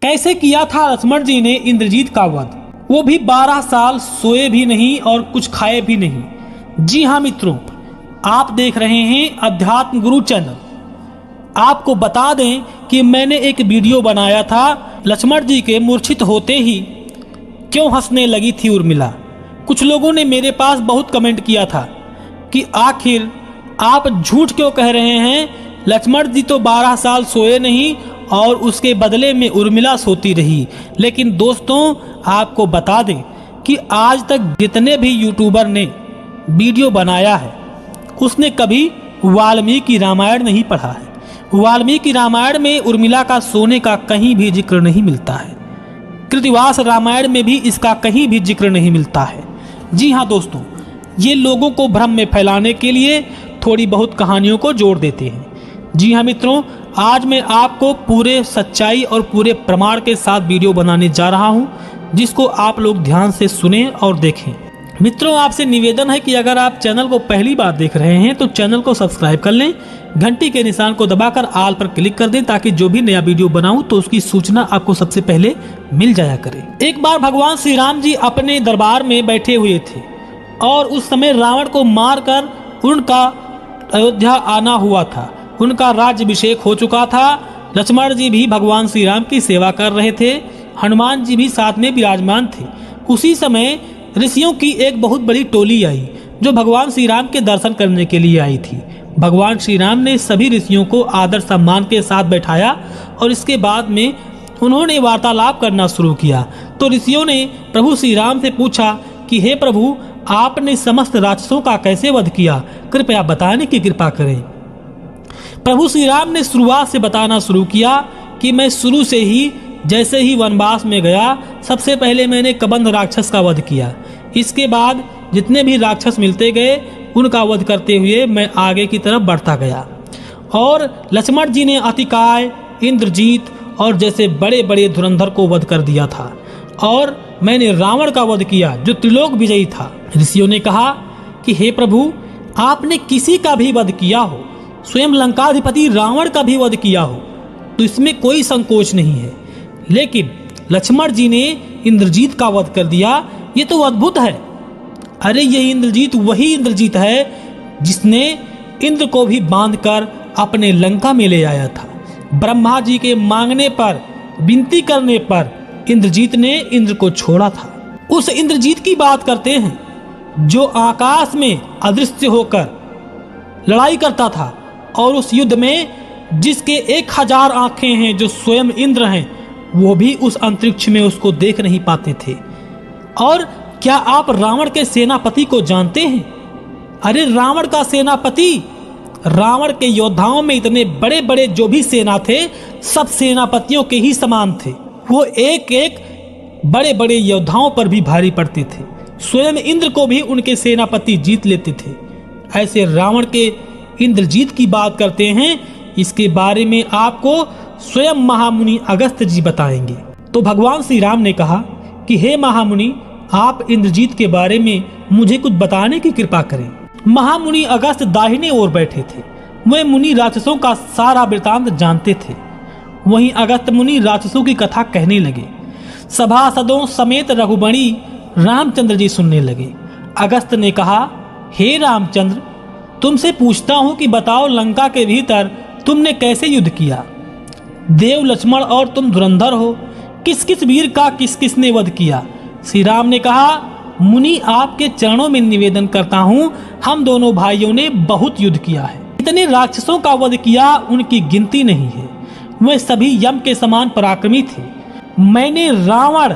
कैसे किया था लक्ष्मण जी ने इंद्रजीत का वध, वो भी 12 साल सोए भी नहीं और कुछ खाए भी नहीं। जी हाँ मित्रों, आप देख रहे हैं अध्यात्म गुरु चैनल। आपको बता दें कि मैंने एक वीडियो बनाया था लक्ष्मण जी के मूर्छित होते ही क्यों हंसने लगी थी उर्मिला। कुछ लोगों ने मेरे पास बहुत कमेंट किया था कि आखिर आप झूठ क्यों कह रहे हैं, लक्ष्मण जी तो 12 साल सोए नहीं और उसके बदले में उर्मिला सोती रही। लेकिन दोस्तों आपको बता दें कि आज तक जितने भी यूट्यूबर ने वीडियो बनाया है उसने कभी वाल्मीकि रामायण नहीं पढ़ा है। वाल्मीकि रामायण में उर्मिला का सोने का कहीं भी जिक्र नहीं मिलता है। कृतिवास रामायण में भी इसका कहीं भी जिक्र नहीं मिलता है। जी हाँ दोस्तों, ये लोगों को भ्रम में फैलाने के लिए थोड़ी बहुत कहानियों को जोड़ देते हैं। जी हाँ मित्रों, आज मैं आपको पूरे सच्चाई और पूरे प्रमाण के साथ वीडियो बनाने जा रहा हूँ, जिसको आप लोग ध्यान से सुनें और देखें। मित्रों आपसे निवेदन है कि अगर आप चैनल को पहली बार देख रहे हैं तो चैनल को सब्सक्राइब कर लें, घंटी के निशान को दबाकर ऑल पर क्लिक कर दें ताकि जो भी नया वीडियो बनाऊं तो उसकी सूचना आपको सबसे पहले मिल जाया करे। एक बार भगवान श्री राम जी अपने दरबार में बैठे हुए थे और उस समय रावण को मारकर उनका अयोध्या आना हुआ था। उनका राज्याभिषेक हो चुका था। लक्ष्मण जी भी भगवान श्री राम की सेवा कर रहे थे, हनुमान जी भी साथ में विराजमान थे। उसी समय ऋषियों की एक बहुत बड़ी टोली आई जो भगवान श्री राम के दर्शन करने के लिए आई थी। भगवान श्री राम ने सभी ऋषियों को आदर सम्मान के साथ बैठाया और इसके बाद में उन्होंने वार्तालाप करना शुरू किया। तो ऋषियों ने प्रभु श्री राम से पूछा कि हे प्रभु, आपने समस्त राक्षसों का कैसे वध किया, कृपया बताने की कृपा करें। प्रभु श्री राम ने शुरुआत से बताना शुरू किया कि मैं शुरू से ही जैसे ही वनवास में गया सबसे पहले मैंने कबंध राक्षस का वध किया। इसके बाद जितने भी राक्षस मिलते गए उनका वध करते हुए मैं आगे की तरफ बढ़ता गया और लक्ष्मण जी ने अतिकाय, इंद्रजीत और जैसे बड़े बड़े धुरंधर को वध कर दिया था और मैंने रावण का वध किया जो त्रिलोक विजयी था। ऋषियों ने कहा कि हे प्रभु, आपने किसी का भी वध किया हो, स्वयं लंकाधिपति रावण का भी वध किया हो तो इसमें कोई संकोच नहीं है, लेकिन लक्ष्मण जी ने इंद्रजीत का वध कर दिया, ये तो अद्भुत है। अरे ये इंद्रजीत वही इंद्रजीत है जिसने इंद्र को भी बांधकर अपने लंका में ले आया था। ब्रह्मा जी के मांगने पर, विनती करने पर इंद्रजीत ने इंद्र को छोड़ा था। उस इंद्रजीत की बात करते हैं जो आकाश में अदृश्य होकर लड़ाई करता था और उस युद्ध में जिसके 1000 आंखें हैं, जो स्वयं इंद्र हैं, वो भी उस अंतरिक्ष में उसको देख नहीं पाते थे। और क्या आप रावण के सेनापति को जानते हैं? अरे रावण का सेनापति, रावण के योद्धाओं में इतने बड़े बड़े जो भी सेना थे सब सेनापतियों के ही समान थे। वो एक एक बड़े बड़े योद्धाओं पर भी भारी पड़ते थे। स्वयं इंद्र को भी उनके सेनापति जीत लेते थे। ऐसे रावण के इंद्रजीत की बात करते हैं, इसके बारे में आपको स्वयं महामुनि अगस्त्य जी बताएंगे। तो भगवान श्री राम ने कहा कि हे महामुनि, आप इंद्रजीत के बारे में मुझे कुछ बताने की कृपा करें। महामुनि अगस्त्य दाहिने ओर बैठे थे। वे मुनि राक्षसों का सारा वृतांत जानते थे। वहीं अगस्त्य मुनि राक्षसों की कथा कहने लगे। सभासदों समेत रघुबणी रामचंद्र जी सुनने लगे। अगस्त्य ने कहा, हे रामचंद्र, तुमसे पूछता हूँ कि बताओ लंका के भीतर तुमने कैसे युद्ध किया? देव लक्ष्मण और तुम धुरंधर हो, किस किस वीर का किस किसने वध किया? श्री राम ने कहा, मुनि आपके चरणों में निवेदन करता हूँ, हम दोनों भाइयों ने बहुत युद्ध किया है। इतने राक्षसों का वध किया उनकी गिनती नहीं है। वे सभी यम के समान पराक्रमी थे। मैंने रावण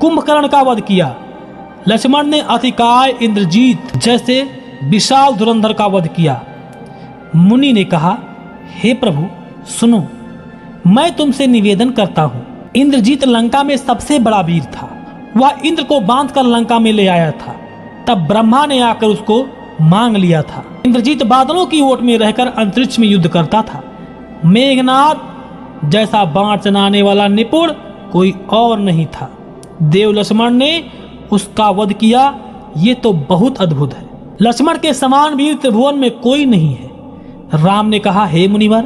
कुंभकर्ण का वध किया। लक्ष्मण ने अतिकाय, इंद्रजीत जैसे विशाल धुरंधर का वध किया। मुनि ने कहा, हे प्रभु सुनो, मैं तुमसे निवेदन करता हूँ। इंद्रजीत लंका में सबसे बड़ा वीर था। वह इंद्र को बांधकर लंका में ले आया था। तब ब्रह्मा ने आकर उसको मांग लिया था। इंद्रजीत बादलों की ओट में रहकर अंतरिक्ष में युद्ध करता था। मेघनाद जैसा बाण चलाने वाला निपुण कोई और नहीं था। देव लक्ष्मण ने उसका वध किया। ये तो बहुत अद्भुत है। लक्ष्मण के समान वीर त्रिभुवन में कोई नहीं है। राम ने कहा, हे मुनिवर,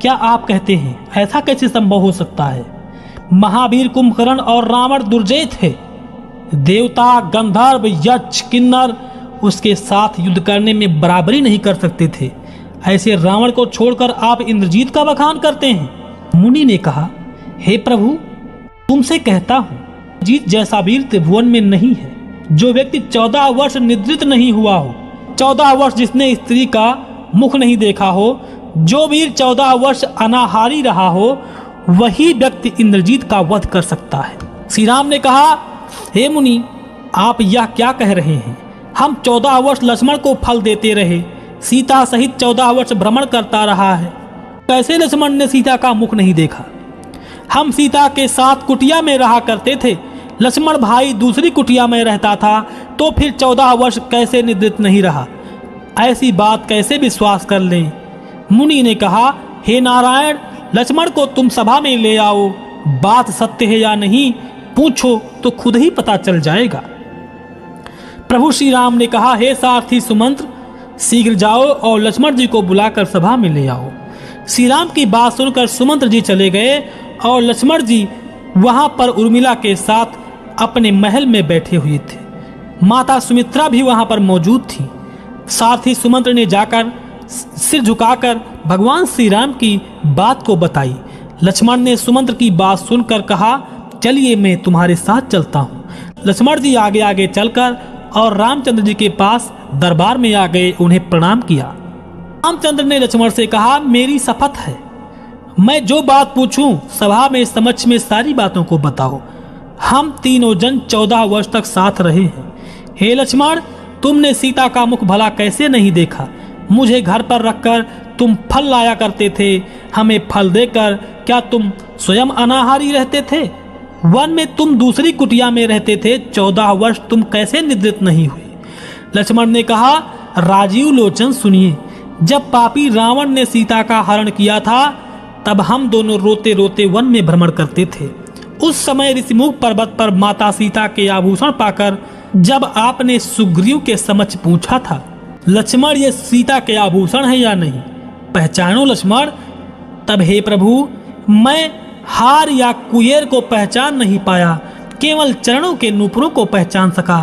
क्या आप कहते हैं ऐसा कैसे संभव हो सकता है? महावीर कुंभकर्ण और रावण दुर्जय थे। देवता, गंधर्व, यक्ष, किन्नर उसके साथ युद्ध करने में बराबरी नहीं कर सकते थे। ऐसे रावण को छोड़कर आप इंद्रजीत का बखान करते हैं। मुनि ने कहा, हे प्रभु, तुमसे कहता हूँ, जीत जैसा वीर त्रिभुवन में नहीं है। जो व्यक्ति 14 वर्ष निद्रित नहीं हुआ हो, 14 वर्ष जिसने स्त्री का मुख नहीं देखा हो, जो वीर 14 वर्ष अनाहारी रहा हो, वही व्यक्ति इंद्रजीत का वध कर सकता है। श्री राम ने कहा, हे मुनि, आप यह क्या कह रहे हैं? हम 14 वर्ष लक्ष्मण को फल देते रहे, सीता सहित 14 वर्ष भ्रमण करता रहा है। कैसे लक्ष्मण ने सीता का मुख नहीं देखा? हम सीता के साथ कुटिया में रहा करते थे, लक्ष्मण भाई दूसरी कुटिया में रहता था, तो फिर 14 वर्ष कैसे निद्रित नहीं रहा? ऐसी बात कैसे विश्वास कर लें? मुनि ने कहा, हे नारायण, लक्ष्मण को तुम सभा में ले आओ, बात सत्य है या नहीं पूछो तो खुद ही पता चल जाएगा। प्रभु श्री राम ने कहा, हे सारथी सुमंत्र, शीघ्र जाओ और लक्ष्मण जी को बुलाकर सभा में ले आओ। श्री राम की बात सुनकर सुमंत्र जी चले गए और लक्ष्मण जी वहां पर उर्मिला के साथ अपने महल में बैठे हुए थे। माता सुमित्रा भी वहां पर मौजूद थी। सारथी सुमंत्र ने जाकर सिर झुकाकर भगवान श्री राम की बात को बताई। लक्ष्मण ने सुमंत्र की बात सुनकर कहा, चलिए मैं तुम्हारे साथ चलता हूँ। लक्ष्मण जी आगे आगे चलकर और रामचंद्र जी के पास दरबार में आ गए, उन्हें प्रणाम किया। रामचंद्र ने लक्ष्मण से कहा, मेरी शपथ है, मैं जो बात पूछूं सभा में समक्ष में सारी बातों को बताओ। हम तीनों जन 14 वर्ष तक साथ रहे हैं। हे लक्ष्मण, तुमने सीता का मुख भला कैसे नहीं देखा? मुझे घर पर रखकर तुम फल लाया करते थे, हमें फल देकर क्या तुम स्वयं अनाहारी रहते थे? वन में तुम दूसरी कुटिया में रहते थे, 14 वर्ष तुम कैसे निद्रित नहीं हुए? लक्ष्मण ने कहा, राजीव लोचन सुनिए, जब पापी रावण ने सीता का हरण किया था, तब हम दोनों रोते रोते वन में भ्रमण करते थे। उस समय ऋषिमुख पर्वत पर माता सीता के आभूषण पाकर जब आपने सुग्रीव के समक्ष पूछा था, लक्ष्मण ये सीता के आभूषण है या नहीं, पहचानो लक्ष्मण, तब हे प्रभु, मैं हार या कुएर को पहचान नहीं पाया, केवल चरणों के नूपुरों को पहचान सका।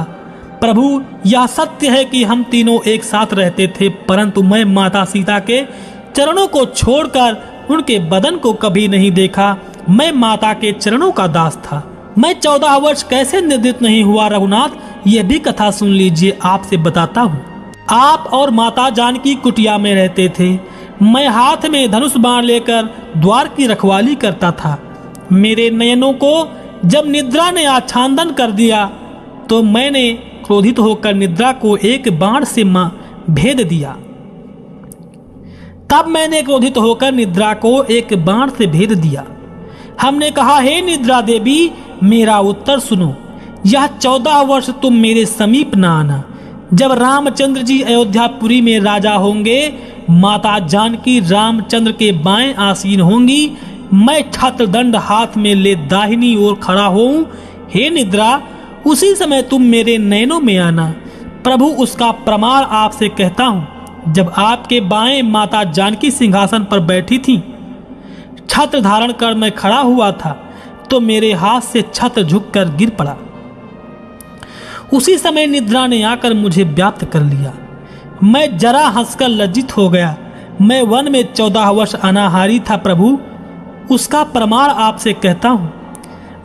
प्रभु, यह सत्य है कि हम तीनों एक साथ रहते थे, परंतु मैं माता सीता के चरणों को छोड़कर उनके बदन को कभी नहीं देखा। मैं माता के चरणों का दास था। मैं 14 वर्ष कैसे निद्रित नहीं हुआ रघुनाथ, यह भी कथा सुन लीजिए, आपसे बताता हूँ। आप और माता जानकी कुटिया में रहते थे। मैं हाथ में धनुष बाण लेकर द्वार की रखवाली करता था। मेरे नयनों को जब निद्रा ने आच्छादन कर दिया, तो मैंने क्रोधित होकर निद्रा को एक बाण से भेद दिया। तब मैंने क्रोधित होकर निद्रा को एक बाण से भेद दिया। हमने कहा, हे निद्रा देवी, मेरा उत्तर सुनो। यह 14 वर्ष तुम मेरे समीप न आना। जब रामचंद्र जी अयोध्यापुरी में राजा होंगे, माता जानकी रामचंद्र के बाएं आसीन होंगी, मैं छत्रदंड हाथ में ले दाहिनी ओर खड़ा होऊं। हे निद्रा, उसी समय तुम मेरे नयनों में आना। प्रभु, उसका प्रमाण आपसे कहता हूं, जब आपके बाएं माता जानकी सिंहासन पर बैठी थी, छत्र धारण कर मैं खड़ा हुआ था, तो मेरे हाथ से छत्र झुककर गिर पड़ा। उसी समय निद्रा ने आकर मुझे व्याप्त कर लिया। मैं जरा हंसकर लज्जित हो गया। मैं वन में 14 वर्ष अनाहारी था प्रभु, उसका प्रमाण आपसे कहता हूँ।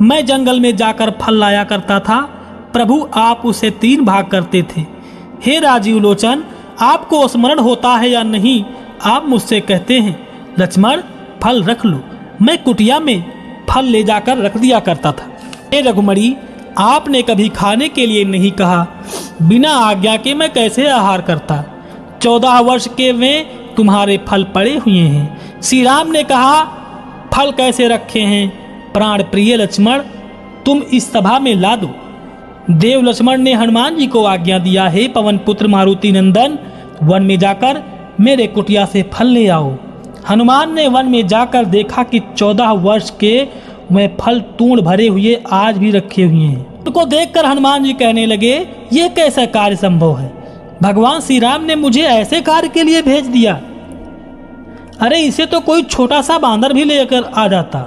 मैं जंगल में जाकर फल लाया करता था प्रभु, आप उसे 3 भाग करते थे। हे राजीव लोचन, आपको स्मरण होता है या नहीं? आप मुझसे कहते हैं, लक्ष्मण फल रख लो। मैं कुटिया में फल ले जाकर रख दिया करता था। हे रघुमणि, आपने कभी खाने के लिए नहीं कहा, बिना आज्ञा के मैं कैसे आहार करता? 14 वर्ष के में तुम्हारे फल पड़े हुए हैं। श्री राम ने कहा, फल कैसे रखे हैं? प्राण प्रिय लक्ष्मण, तुम इस सभा में ला दो। देव लक्ष्मण ने हनुमान जी को आज्ञा दिया, हे पवन पुत्र मारुति नंदन, वन में जाकर मेरे कुटिया से फल ले आओ। हनुमान ने वन में जाकर देखा कि 14 वर्ष के वह फल तूण भरे हुए आज भी रखे हुए हैं। उनको देखकर हनुमान जी कहने लगे, यह कैसा कार्य संभव है? भगवान श्री राम ने मुझे ऐसे कार्य के लिए भेज दिया। अरे इसे तो कोई छोटा सा बांदर भी लेकर आ जाता।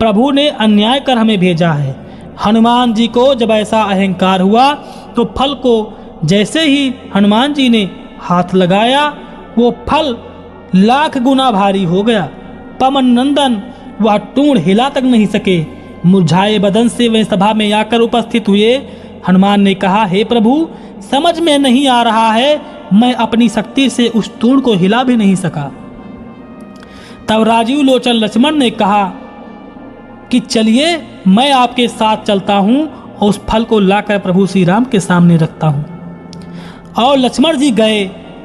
प्रभु ने अन्याय कर हमें भेजा है। हनुमान जी को जब ऐसा अहंकार हुआ तो फल को जैसे ही हनुमान जी ने हाथ लगाया वो फल लाख गुना भारी हो गया। पवन नंदन वह टूण हिला तक नहीं सके। मुरझाए बदन से वे सभा में आकर उपस्थित हुए। हनुमान ने कहा, हे प्रभु, समझ में नहीं आ रहा है, मैं अपनी शक्ति से उस तूण को हिला भी नहीं सका। तब राजीव लोचन लक्ष्मण ने कहा कि चलिए मैं आपके साथ चलता हूं और उस फल को लाकर प्रभु श्री राम के सामने रखता हूं। और लक्ष्मण जी गए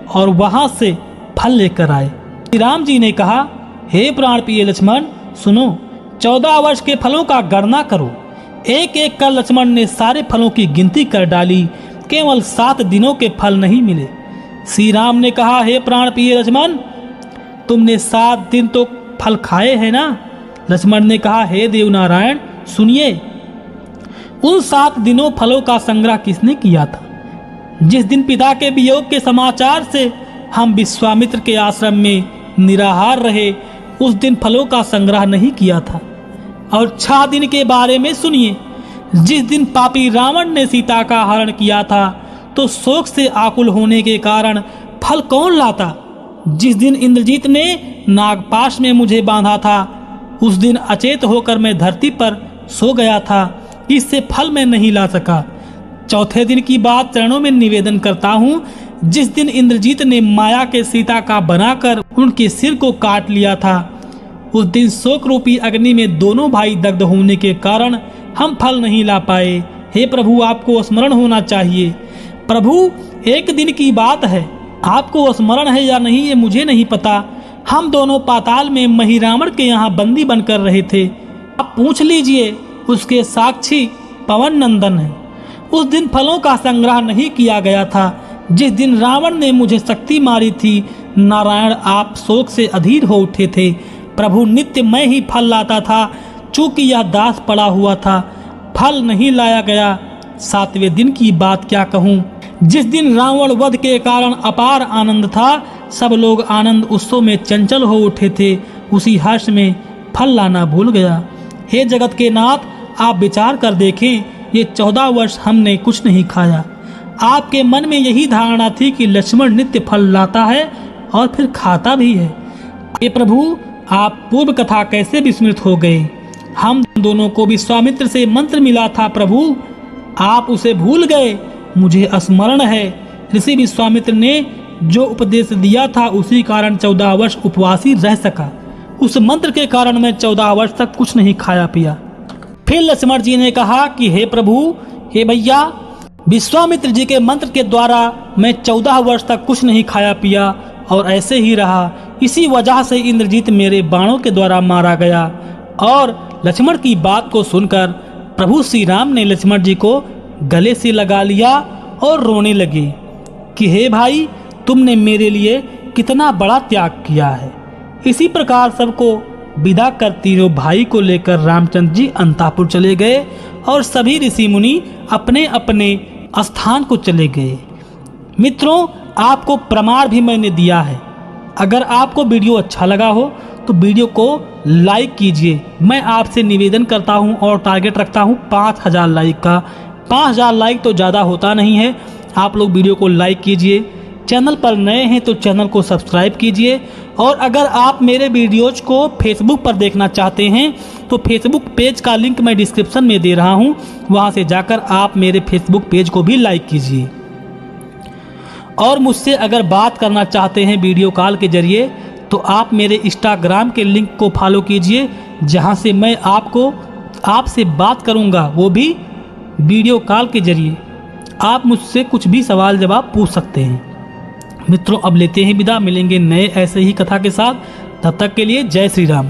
और वहां से फल लेकर आए। श्री राम जी ने कहा, हे प्राण प्रिय लक्ष्मण, सुनो, 14 वर्ष के फलों का गणना करो। एक एक कर लक्ष्मण ने सारे फलों की गिनती कर डाली, केवल 7 दिनों के फल नहीं मिले। श्री राम ने कहा, हे प्राण प्रिय लक्ष्मण, तुमने 7 दिन तो फल खाए हैं ना? लक्ष्मण ने कहा, हे देवनारायण, सुनिए, उन 7 दिनों फलों का संग्रह किसने किया था? जिस दिन पिता के वियोग के समाचार से हम विश्वामित्र के आश्रम में निराहार रहे, उस दिन फलों का संग्रह नहीं किया था। और 6 दिन के बारे में सुनिए, जिस दिन पापी रावण ने सीता का हरण किया था, तो शोक से आकुल होने के कारण फल कौन लाता? जिस दिन इंद्रजीत ने नागपाश में मुझे बांधा था, उस दिन अचेत होकर मैं धरती पर सो गया था, इससे फल मैं नहीं ला सका। चौथे दिन की बात चरणों में निवेदन करता हूँ, जिस दिन इंद्रजीत ने माया के सीता का बनाकर उनके सिर को काट लिया था, उस दिन शोक रूपी अग्नि में दोनों भाई दग्ध होने के कारण हम फल नहीं ला पाए। हे प्रभु, आपको स्मरण होना चाहिए। प्रभु, एक दिन की बात है, आपको स्मरण है या नहीं ये मुझे नहीं पता। हम दोनों पाताल में महिरावण के यहाँ बंदी बनकर रहे थे। आप पूछ लीजिए, उसके साक्षी पवन नंदन है। उस दिन फलों का संग्रह नहीं किया गया था। जिस दिन रावण ने मुझे शक्ति मारी थी, नारायण आप शोक से अधीर हो उठे थे। प्रभु, नित्य मैं ही फल लाता था, चूंकि यह दास पड़ा हुआ था, फल नहीं लाया गया। 7वें दिन की बात क्या कहूँ, जिस दिन रावण वध के कारण अपार आनंद था, सब लोग आनंद उत्सव में चंचल हो उठे थे, उसी हर्ष में फल लाना भूल गया। हे जगत के नाथ, आप विचार कर देखें, ये 14 वर्ष हमने कुछ नहीं खाया। आपके मन में यही धारणा थी कि लक्ष्मण नित्य फल लाता है और फिर खाता भी है। हे प्रभु, आप पूर्व कथा कैसे विस्मृत हो गए? हम दोनों को विश्वामित्र से मंत्र मिला था प्रभु, आप उसे भूल गए। मुझे स्मरण है, ऋषि विश्वामित्र ने जो उपदेश दिया था, उसी कारण 14 वर्ष उपवासी रह सका। उस मंत्र के कारण मैं 14 वर्ष तक कुछ नहीं खाया पिया। फिर लक्ष्मण जी ने कहा कि हे प्रभु, हे भैया, विश्वामित्र जी के मंत्र के द्वारा मैं 14 वर्ष तक कुछ नहीं खाया पिया और ऐसे ही रहा। इसी वजह से इंद्रजीत मेरे बाणों के द्वारा मारा गया। और लक्ष्मण की बात को सुनकर प्रभु श्री राम ने लक्ष्मण जी को गले से लगा लिया और रोने लगे कि हे भाई, तुमने मेरे लिए कितना बड़ा त्याग किया है। इसी प्रकार सबको विदा करती हुए भाई को लेकर रामचंद्र जी अंतापुर चले गए और सभी ऋषि मुनि अपने अपने स्थान को चले गए। मित्रों, आपको प्रमाण भी मैंने दिया है। अगर आपको वीडियो अच्छा लगा हो तो वीडियो को लाइक कीजिए। मैं आपसे निवेदन करता हूं और टारगेट रखता हूं 5000 लाइक का। 5000 लाइक तो ज़्यादा होता नहीं है। आप लोग वीडियो को लाइक कीजिए। चैनल पर नए हैं तो चैनल को सब्सक्राइब कीजिए। और अगर आप मेरे वीडियोज को फेसबुक पर देखना चाहते हैं तो फेसबुक पेज का लिंक मैं डिस्क्रिप्शन में दे रहा हूं, वहां से जाकर आप मेरे फेसबुक पेज को भी लाइक कीजिए। और मुझसे अगर बात करना चाहते हैं वीडियो कॉल के जरिए तो आप मेरे इंस्टाग्राम के लिंक को फॉलो कीजिए, जहां से मैं आपसे बात करूंगा, वो भी वीडियो कॉल के जरिए। आप मुझसे कुछ भी सवाल जवाब पूछ सकते हैं। मित्रों, अब लेते हैं विदा, मिलेंगे नए ऐसे ही कथा के साथ। तब तक के लिए जय श्री राम।